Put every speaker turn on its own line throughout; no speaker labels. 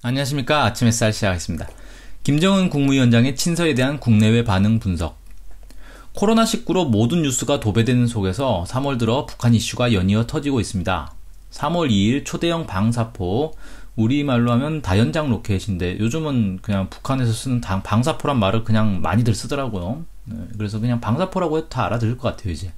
안녕하십니까. 아침 햇살 시작하겠습니다. 김정은 국무위원장의 친서에 대한 국내외 반응 분석. 코로나19로 모든 뉴스가 도배되는 속에서 3월 들어 북한 이슈가 연이어 터지고 있습니다. 3월 2일 초대형 방사포, 우리말로 하면 다연장 로켓인데 요즘은 그냥 북한에서 쓰는 방사포란 말을 그냥 많이들 쓰더라고요. 그래서 그냥 방사포라고 해도 다 알아들을 것 같아요, 이제.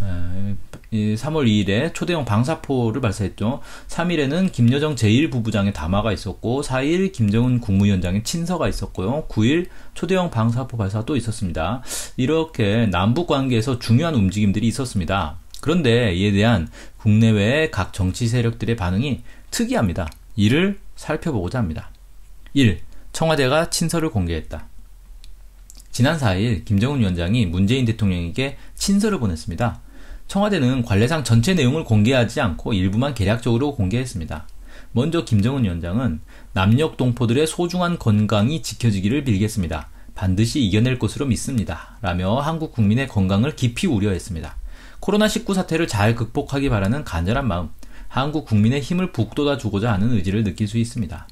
3월 2일에 초대형 방사포를 발사했죠. 3일에는 김여정 제1부부장의 담화가 있었고 4일 김정은 국무위원장의 친서가 있었고요. 9일 초대형 방사포 발사가 또 있었습니다. 이렇게 남북 관계에서 중요한 움직임들이 있었습니다. 그런데 이에 대한 국내외의 각 정치 세력들의 반응이 특이합니다. 이를 살펴보고자 합니다. 1. 청와대가 친서를 공개했다. 지난 4일 김정은 위원장이 문재인 대통령에게 친서를 보냈습니다. 청와대는 관례상 전체 내용을 공개하지 않고 일부만 개략적으로 공개했습니다. 먼저 김정은 위원장은 남녘 동포들의 소중한 건강이 지켜지기를 빌겠습니다. 반드시 이겨낼 것으로 믿습니다. 라며 한국 국민의 건강을 깊이 우려했습니다. 코로나19 사태를 잘 극복하기 바라는 간절한 마음, 한국 국민의 힘을 북돋아 주고자 하는 의지를 느낄 수 있습니다.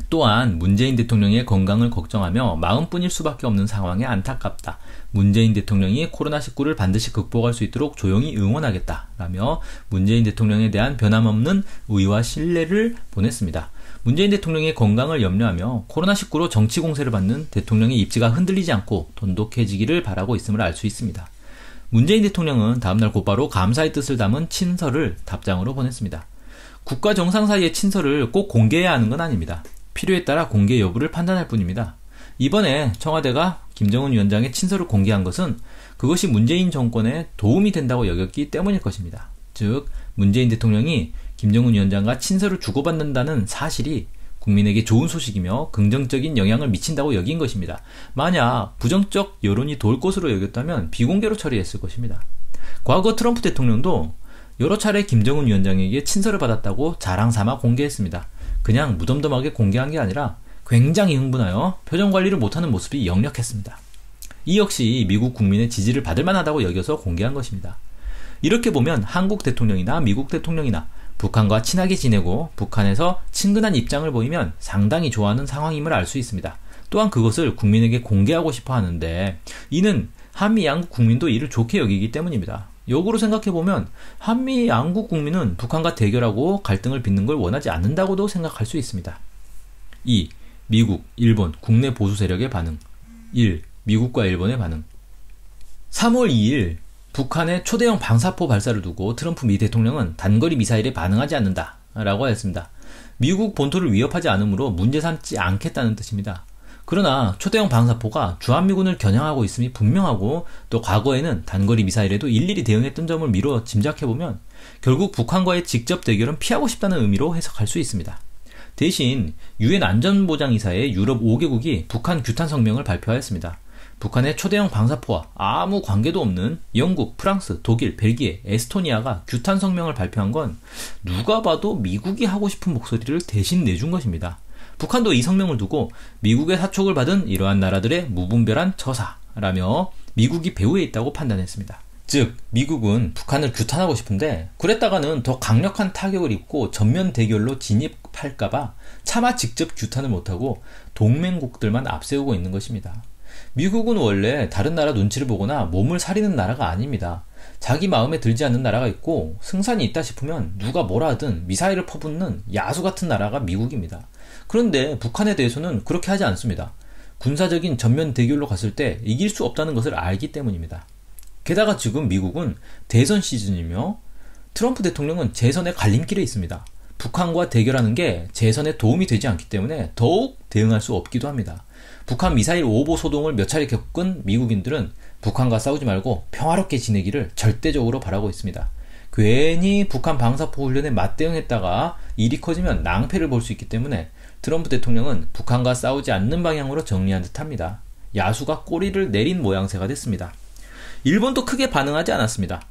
또한 문재인 대통령의 건강을 걱정하며 마음뿐일 수밖에 없는 상황에 안타깝다. 문재인 대통령이 코로나19를 반드시 극복할 수 있도록 조용히 응원하겠다. 라며 문재인 대통령에 대한 변함없는 의와 신뢰를 보냈습니다. 문재인 대통령의 건강을 염려하며 코로나19로 정치 공세를 받는 대통령의 입지가 흔들리지 않고 돈독해지기를 바라고 있음을 알 수 있습니다. 문재인 대통령은 다음날 곧바로 감사의 뜻을 담은 친서를 답장으로 보냈습니다. 국가 정상 사이의 친서를 꼭 공개해야 하는 건 아닙니다. 필요에 따라 공개 여부를 판단할 뿐입니다. 이번에 청와대가 김정은 위원장의 친서를 공개한 것은 그것이 문재인 정권에 도움이 된다고 여겼기 때문일 것입니다. 즉, 문재인 대통령이 김정은 위원장과 친서를 주고받는다는 사실이 국민에게 좋은 소식이며 긍정적인 영향을 미친다고 여긴 것입니다. 만약 부정적 여론이 돌 것으로 여겼다면 비공개로 처리했을 것입니다. 과거 트럼프 대통령도 여러 차례 김정은 위원장에게 친서를 받았다고 자랑삼아 공개했습니다. 그냥 무덤덤하게 공개한 게 아니라 굉장히 흥분하여 표정 관리를 못하는 모습이 역력했습니다. 이 역시 미국 국민의 지지를 받을 만하다고 여겨서 공개한 것입니다. 이렇게 보면 한국 대통령이나 미국 대통령이나 북한과 친하게 지내고 북한에서 친근한 입장을 보이면 상당히 좋아하는 상황임을 알 수 있습니다. 또한 그것을 국민에게 공개하고 싶어 하는데 이는 한미 양국 국민도 이를 좋게 여기기 때문입니다. 역으로 생각해보면 한미 양국 국민은 북한과 대결하고 갈등을 빚는 걸 원하지 않는다고도 생각할 수 있습니다. 2. 미국, 일본, 국내 보수 세력의 반응. 1. 미국과 일본의 반응. 3월 2일 북한의 초대형 방사포 발사를 두고 트럼프 미 대통령은 단거리 미사일에 반응하지 않는다 라고 했습니다. 미국 본토를 위협하지 않으므로 문제 삼지 않겠다는 뜻입니다. 그러나 초대형 방사포가 주한미군을 겨냥하고 있음이 분명하고 또 과거에는 단거리 미사일에도 일일이 대응했던 점을 미뤄 짐작해보면 결국 북한과의 직접 대결은 피하고 싶다는 의미로 해석할 수 있습니다. 대신 유엔 안전보장이사의 유럽 5개국이 북한 규탄 성명을 발표하였습니다. 북한의 초대형 방사포와 아무 관계도 없는 영국, 프랑스, 독일, 벨기에, 에스토니아가 규탄 성명을 발표한 건 누가 봐도 미국이 하고 싶은 목소리를 대신 내준 것입니다. 북한도 이 성명을 두고 미국의 사촉을 받은 이러한 나라들의 무분별한 처사라며 미국이 배후에 있다고 판단했습니다. 즉, 미국은 북한을 규탄하고 싶은데 그랬다가는 더 강력한 타격을 입고 전면 대결로 진입할까봐 차마 직접 규탄을 못하고 동맹국들만 앞세우고 있는 것입니다. 미국은 원래 다른 나라 눈치를 보거나 몸을 사리는 나라가 아닙니다. 자기 마음에 들지 않는 나라가 있고 승산이 있다 싶으면 누가 뭐라 하든 미사일을 퍼붓는 야수 같은 나라가 미국입니다. 그런데 북한에 대해서는 그렇게 하지 않습니다. 군사적인 전면 대결로 갔을 때 이길 수 없다는 것을 알기 때문입니다. 게다가 지금 미국은 대선 시즌이며 트럼프 대통령은 재선의 갈림길에 있습니다. 북한과 대결하는 게 재선에 도움이 되지 않기 때문에 더욱 대응할 수 없기도 합니다. 북한 미사일 오보 소동을 몇 차례 겪은 미국인들은 북한과 싸우지 말고 평화롭게 지내기를 절대적으로 바라고 있습니다. 괜히 북한 방사포 훈련에 맞대응했다가 일이 커지면 낭패를 볼 수 있기 때문에 트럼프 대통령은 북한과 싸우지 않는 방향으로 정리한 듯합니다. 야수가 꼬리를 내린 모양새가 됐습니다. 일본도 크게 반응하지 않았습니다.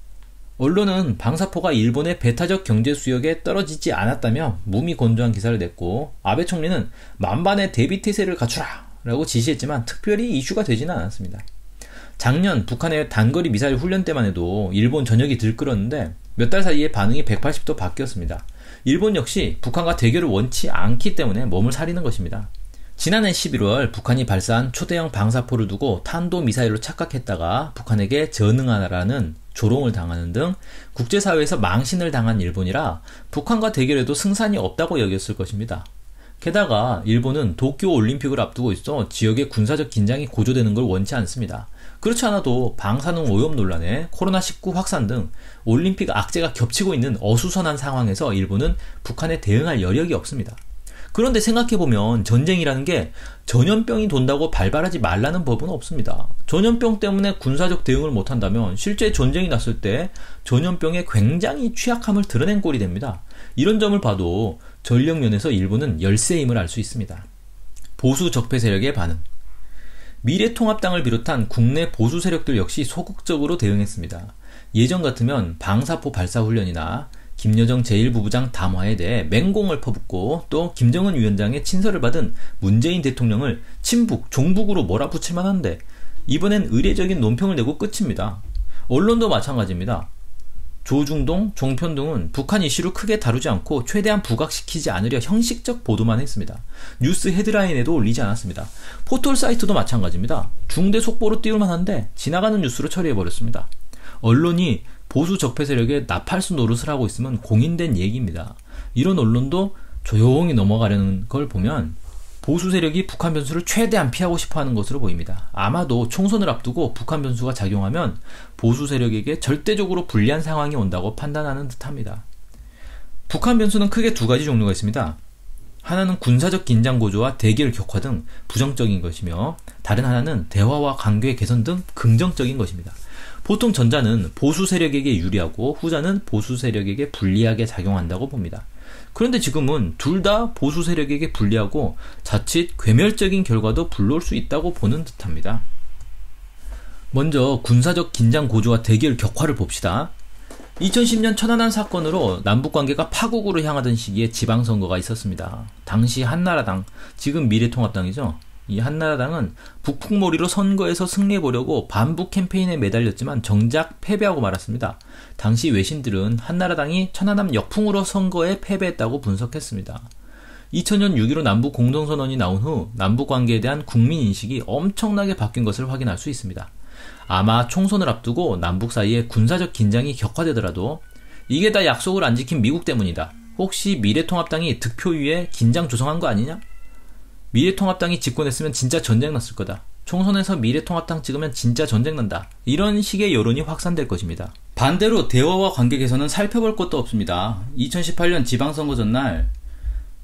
언론은 방사포가 일본의 배타적 경제 수역에 떨어지지 않았다며 무미건조한 기사를 냈고 아베 총리는 만반의 대비태세를 갖추라 라고 지시했지만 특별히 이슈가 되지는 않았습니다. 작년 북한의 단거리 미사일 훈련 때만 해도 일본 전역이 들끓었는데 몇 달 사이에 반응이 180도 바뀌었습니다. 일본 역시 북한과 대결을 원치 않기 때문에 몸을 사리는 것입니다. 지난해 11월 북한이 발사한 초대형 방사포를 두고 탄도미사일로 착각했다가 북한에게 전응하라는 조롱을 당하는 등 국제사회에서 망신을 당한 일본이라 북한과 대결에도 승산이 없다고 여겼을 것입니다. 게다가 일본은 도쿄올림픽을 앞두고 있어 지역의 군사적 긴장이 고조되는 걸 원치 않습니다. 그렇지 않아도 방사능 오염 논란에 코로나19 확산 등 올림픽 악재가 겹치고 있는 어수선한 상황에서 일본은 북한에 대응할 여력이 없습니다. 그런데 생각해보면 전쟁이라는 게 전염병이 돈다고 발발하지 말라는 법은 없습니다. 전염병 때문에 군사적 대응을 못한다면 실제 전쟁이 났을 때 전염병의 굉장히 취약함을 드러낸 꼴이 됩니다. 이런 점을 봐도 전력면에서 일본은 열세임을 알 수 있습니다. 보수 적폐 세력의 반응. 미래통합당을 비롯한 국내 보수 세력들 역시 소극적으로 대응했습니다. 예전 같으면 방사포 발사 훈련이나 김여정 제1부부장 담화에 대해 맹공을 퍼붓고 또 김정은 위원장의 친서를 받은 문재인 대통령을 친북, 종북으로 몰아붙일만 한데 이번엔 의례적인 논평을 내고 끝입니다. 언론도 마찬가지입니다. 조중동, 종편동은 북한 이슈를 크게 다루지 않고 최대한 부각시키지 않으려 형식적 보도만 했습니다. 뉴스 헤드라인에도 올리지 않았습니다. 포털 사이트도 마찬가지입니다. 중대 속보로 띄울만 한데 지나가는 뉴스로 처리해버렸습니다. 언론이 보수 적폐 세력의 나팔수 노릇을 하고 있으면 공인된 얘기입니다. 이런 언론도 조용히 넘어가려는 걸 보면 보수 세력이 북한 변수를 최대한 피하고 싶어하는 것으로 보입니다. 아마도 총선을 앞두고 북한 변수가 작용하면 보수 세력에게 절대적으로 불리한 상황이 온다고 판단하는 듯합니다. 북한 변수는 크게 두 가지 종류가 있습니다. 하나는 군사적 긴장 고조와 대결 격화 등 부정적인 것이며 다른 하나는 대화와 관계 개선 등 긍정적인 것입니다. 보통 전자는 보수 세력에게 유리하고 후자는 보수 세력에게 불리하게 작용한다고 봅니다. 그런데 지금은 둘 다 보수 세력에게 불리하고 자칫 괴멸적인 결과도 불러올 수 있다고 보는 듯합니다. 먼저 군사적 긴장 고조와 대결 격화를 봅시다. 2010년 천안함 사건으로 남북관계가 파국으로 향하던 시기에 지방선거가 있었습니다. 당시 한나라당, 지금 미래통합당이죠. 이 한나라당은 북풍몰이로 선거에서 승리해보려고 반북 캠페인에 매달렸지만 정작 패배하고 말았습니다. 당시 외신들은 한나라당이 천안함 역풍으로 선거에 패배했다고 분석했습니다. 2000년 6.15 남북 공동선언이 나온 후 남북관계에 대한 국민인식이 엄청나게 바뀐 것을 확인할 수 있습니다. 아마 총선을 앞두고 남북 사이에 군사적 긴장이 격화되더라도 이게 다 약속을 안 지킨 미국 때문이다. 혹시 미래통합당이 득표위에 긴장 조성한 거 아니냐? 미래통합당이 집권했으면 진짜 전쟁 났을 거다. 총선에서 미래통합당 찍으면 진짜 전쟁 난다. 이런 식의 여론이 확산될 것입니다. 반대로 대화와 관계 개선은 살펴볼 것도 없습니다. 2018년 지방선거 전날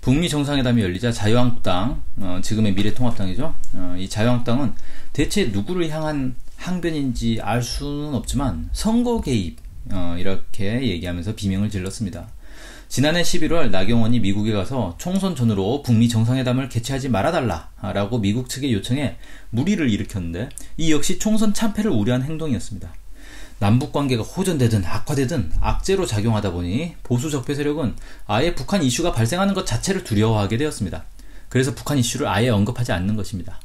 북미 정상회담이 열리자 자유한국당, 지금의 미래통합당이죠. 이 자유한국당은 대체 누구를 향한 항변인지 알 수는 없지만 선거 개입, 이렇게 얘기하면서 비명을 질렀습니다. 지난해 11월 나경원이 미국에 가서 총선 전후로 북미 정상회담을 개최하지 말아달라 라고 미국 측에 요청해 물의를 일으켰는데 이 역시 총선 참패를 우려한 행동이었습니다. 남북관계가 호전되든 악화되든 악재로 작용하다 보니 보수 적폐 세력은 아예 북한 이슈가 발생하는 것 자체를 두려워하게 되었습니다. 그래서 북한 이슈를 아예 언급하지 않는 것입니다.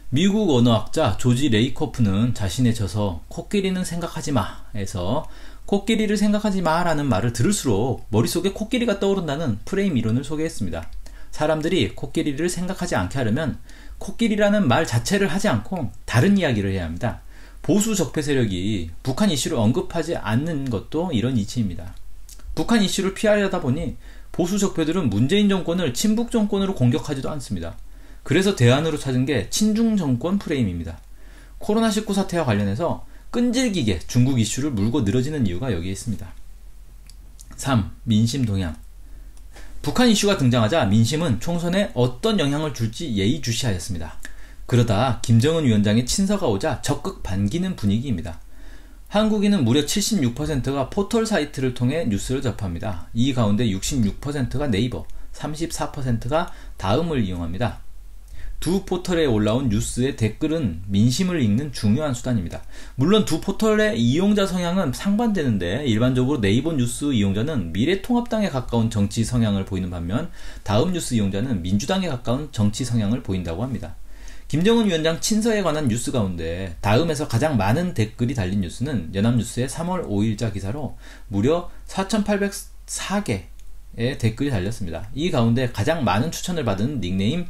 미국 언어학자 조지 레이코프는 자신의 저서 코끼리는 생각하지 마에서 코끼리를 생각하지 마라는 말을 들을수록 머릿속에 코끼리가 떠오른다는 프레임 이론을 소개했습니다. 사람들이 코끼리를 생각하지 않게 하려면 코끼리라는 말 자체를 하지 않고 다른 이야기를 해야 합니다. 보수 적폐 세력이 북한 이슈를 언급하지 않는 것도 이런 이치입니다. 북한 이슈를 피하려다 보니 보수 적폐들은 문재인 정권을 친북 정권으로 공격하지도 않습니다. 그래서 대안으로 찾은 게 친중 정권 프레임입니다. 코로나19 사태와 관련해서 끈질기게 중국 이슈를 물고 늘어지는 이유가 여기에 있습니다. 3. 민심 동향. 북한 이슈가 등장하자 민심은 총선에 어떤 영향을 줄지 예의주시하였습니다. 그러다 김정은 위원장의 친서가 오자 적극 반기는 분위기입니다. 한국인은 무려 76%가 포털 사이트를 통해 뉴스를 접합니다. 이 가운데 66%가 네이버, 34%가 다음을 이용합니다. 두 포털에 올라온 뉴스의 댓글은 민심을 읽는 중요한 수단입니다. 물론 두 포털의 이용자 성향은 상반되는데 일반적으로 네이버 뉴스 이용자는 미래통합당에 가까운 정치 성향을 보이는 반면 다음 뉴스 이용자는 민주당에 가까운 정치 성향을 보인다고 합니다. 김정은 위원장 친서에 관한 뉴스 가운데 다음에서 가장 많은 댓글이 달린 뉴스는 연합뉴스의 3월 5일자 기사로 무려 4,804개의 댓글이 달렸습니다. 이 가운데 가장 많은 추천을 받은 닉네임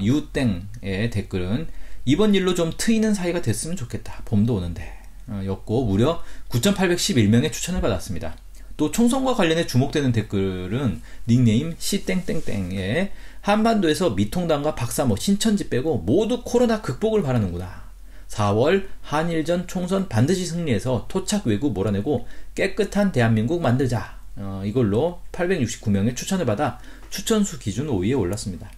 유땡의 댓글은 이번 일로 좀 트이는 사이가 됐으면 좋겠다. 봄도 오는데 였고 무려 9,811명의 추천을 받았습니다. 또 총선과 관련해 주목되는 댓글은 닉네임 시땡땡땡의 한반도에서 미통당과 박사모, 신천지 빼고 모두 코로나 극복을 바라는구나. 4월 한일전 총선 반드시 승리해서 토착 외구 몰아내고 깨끗한 대한민국 만들자. 이걸로 869명의 추천을 받아 추천수 기준 5위에 올랐습니다.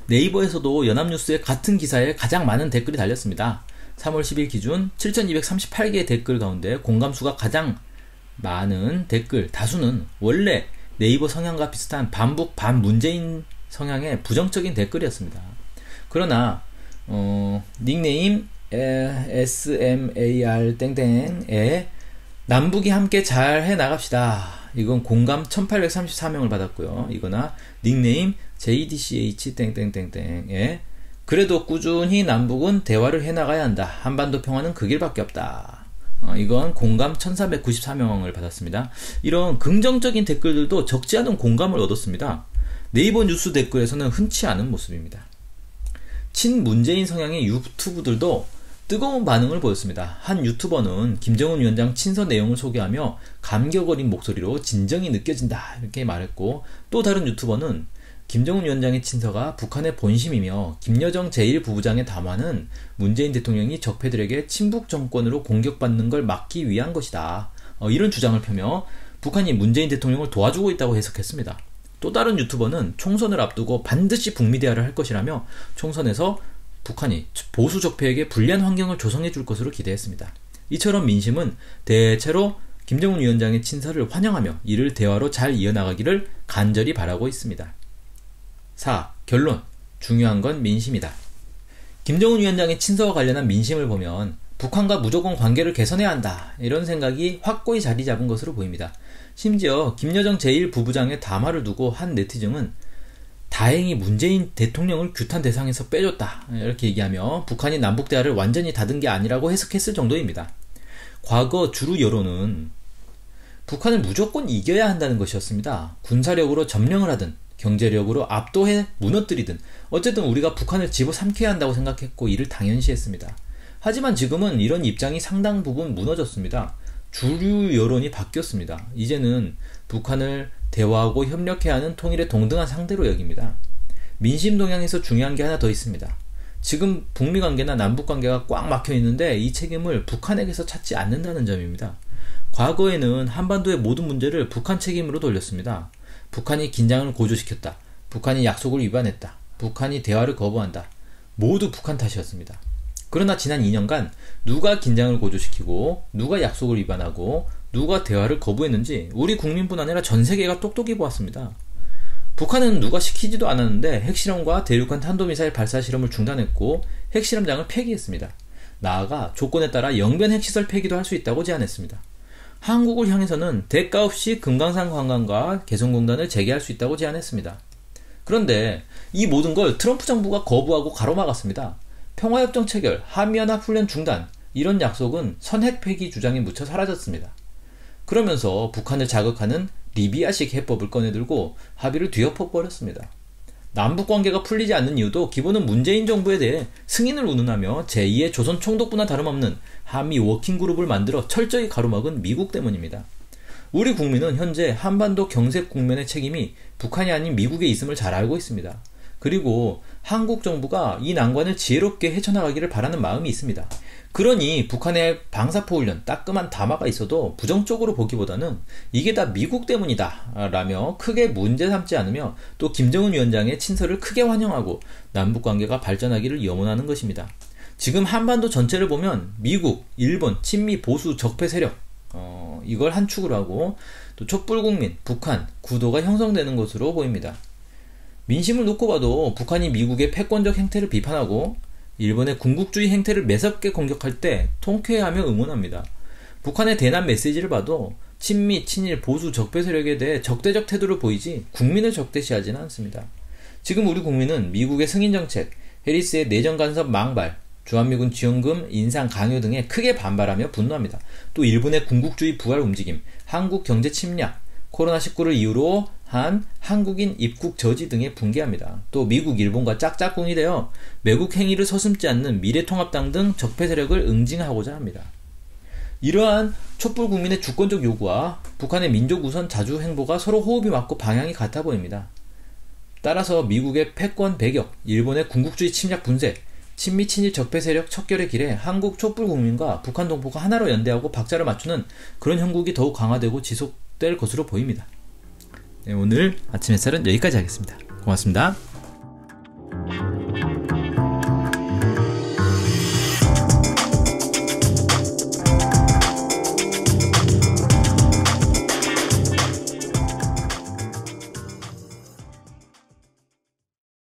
네이버에서도 연합뉴스의 같은 기사에 가장 많은 댓글이 달렸습니다. 3월 10일 기준 7,238개의 댓글 가운데 공감수가 가장 많은 댓글 다수는 원래 네이버 성향과 비슷한 반북 반문재인 성향의 부정적인 댓글이었습니다. 그러나 닉네임 SMAR 땡땡에 남북이 함께 잘 해나갑시다. 이건 공감 1834명을 받았고요. 이거나 닉네임 JDCH 땡땡땡땡에 그래도 꾸준히 남북은 대화를 해나가야 한다. 한반도 평화는 그 길밖에 없다. 이건 공감 1494명을 받았습니다. 이런 긍정적인 댓글들도 적지 않은 공감을 얻었습니다. 네이버 뉴스 댓글에서는 흔치 않은 모습입니다. 친문재인 성향의 유튜브들도 뜨거운 반응을 보였습니다. 한 유튜버는 김정은 위원장 친서 내용을 소개하며 감격 어린 목소리로 진정이 느껴진다 이렇게 말했고, 또 다른 유튜버는 김정은 위원장의 친서가 북한의 본심이며 김여정 제1부부장의 담화는 문재인 대통령이 적폐들에게 친북 정권으로 공격받는 걸 막기 위한 것이다. 이런 주장을 펴며 북한이 문재인 대통령을 도와주고 있다고 해석했습니다. 또 다른 유튜버는 총선을 앞두고 반드시 북미 대화를 할 것이라며 총선에서 북한이 보수 적폐에게 불리한 환경을 조성해 줄 것으로 기대했습니다. 이처럼 민심은 대체로 김정은 위원장의 친서를 환영하며 이를 대화로 잘 이어나가기를 간절히 바라고 있습니다. 4. 결론. 중요한 건 민심이다. 김정은 위원장의 친서와 관련한 민심을 보면 북한과 무조건 관계를 개선해야 한다. 이런 생각이 확고히 자리 잡은 것으로 보입니다. 심지어 김여정 제1부부장의 담화를 두고 한 네티즌은 다행히 문재인 대통령을 규탄 대상에서 빼줬다. 이렇게 얘기하며 북한이 남북대화를 완전히 닫은 게 아니라고 해석했을 정도입니다. 과거 주류 여론은 북한을 무조건 이겨야 한다는 것이었습니다. 군사력으로 점령을 하든 경제력으로 압도해 무너뜨리든 어쨌든 우리가 북한을 집어삼켜야 한다고 생각했고 이를 당연시했습니다. 하지만 지금은 이런 입장이 상당 부분 무너졌습니다. 주류 여론이 바뀌었습니다. 이제는 북한을 대화하고 협력해야 하는 통일의 동등한 상대로 여깁니다. 민심 동향에서 중요한 게 하나 더 있습니다. 지금 북미 관계나 남북 관계가 꽉 막혀 있는데 이 책임을 북한에게서 찾지 않는다는 점입니다. 과거에는 한반도의 모든 문제를 북한 책임으로 돌렸습니다. 북한이 긴장을 고조시켰다. 북한이 약속을 위반했다. 북한이 대화를 거부한다. 모두 북한 탓이었습니다. 그러나 지난 2년간 누가 긴장을 고조시키고 누가 약속을 위반하고 누가 대화를 거부했는지 우리 국민뿐 아니라 전 세계가 똑똑히 보았습니다. 북한은 누가 시키지도 않았는데 핵실험과 대륙간 탄도미사일 발사 실험을 중단했고 핵실험장을 폐기했습니다. 나아가 조건에 따라 영변 핵시설 폐기도 할 수 있다고 제안했습니다. 한국을 향해서는 대가 없이 금강산 관광과 개성공단을 재개할 수 있다고 제안했습니다. 그런데 이 모든 걸 트럼프 정부가 거부하고 가로막았습니다. 평화협정 체결, 한미연합훈련 중단, 이런 약속은 선핵 폐기 주장에 묻혀 사라졌습니다. 그러면서 북한을 자극하는 리비아식 해법을 꺼내들고 합의를 뒤엎어버렸습니다. 남북관계가 풀리지 않는 이유도 기본은 문재인 정부에 대해 승인을 운운하며 제2의 조선 총독부나 다름없는 한미 워킹그룹을 만들어 철저히 가로막은 미국 때문입니다. 우리 국민은 현재 한반도 경색 국면의 책임이 북한이 아닌 미국에 있음을 잘 알고 있습니다. 그리고 한국 정부가 이 난관을 지혜롭게 헤쳐나가기를 바라는 마음이 있습니다. 그러니 북한의 방사포 훈련, 따끔한 담화가 있어도 부정적으로 보기보다는 이게 다 미국 때문이다 라며 크게 문제 삼지 않으며 또 김정은 위원장의 친서를 크게 환영하고 남북관계가 발전하기를 염원하는 것입니다. 지금 한반도 전체를 보면 미국, 일본, 친미, 보수, 적폐 세력 이걸 한 축으로 하고 또 촛불국민, 북한, 구도가 형성되는 것으로 보입니다. 민심을 놓고 봐도 북한이 미국의 패권적 행태를 비판하고 일본의 군국주의 행태를 매섭게 공격할 때 통쾌해하며 응원합니다. 북한의 대남 메시지를 봐도 친미, 친일, 보수, 적폐 세력에 대해 적대적 태도를 보이지 국민을 적대시하지는 않습니다. 지금 우리 국민은 미국의 승인정책, 해리스의 내정 간섭 망발, 주한미군 지원금 인상 강요 등에 크게 반발하며 분노합니다. 또 일본의 군국주의 부활 움직임, 한국 경제 침략, 코로나19를 이유로 한 한국인 입국 저지 등에 붕괴합니다. 또 미국, 일본과 짝짝꿍이 되어 매국 행위를 서슴지 않는 미래통합당 등 적폐 세력을 응징하고자 합니다. 이러한 촛불 국민의 주권적 요구와 북한의 민족 우선 자주 행보가 서로 호흡이 맞고 방향이 같아 보입니다. 따라서 미국의 패권 배격, 일본의 군국주의 침략 분쇄, 친미 친일 적폐 세력 척결의 길에 한국 촛불 국민과 북한 동포가 하나로 연대하고 박자를 맞추는 그런 형국이 더욱 강화되고 지속될 것으로 보입니다. 네, 오늘 아침 햇살은 여기까지 하겠습니다. 고맙습니다.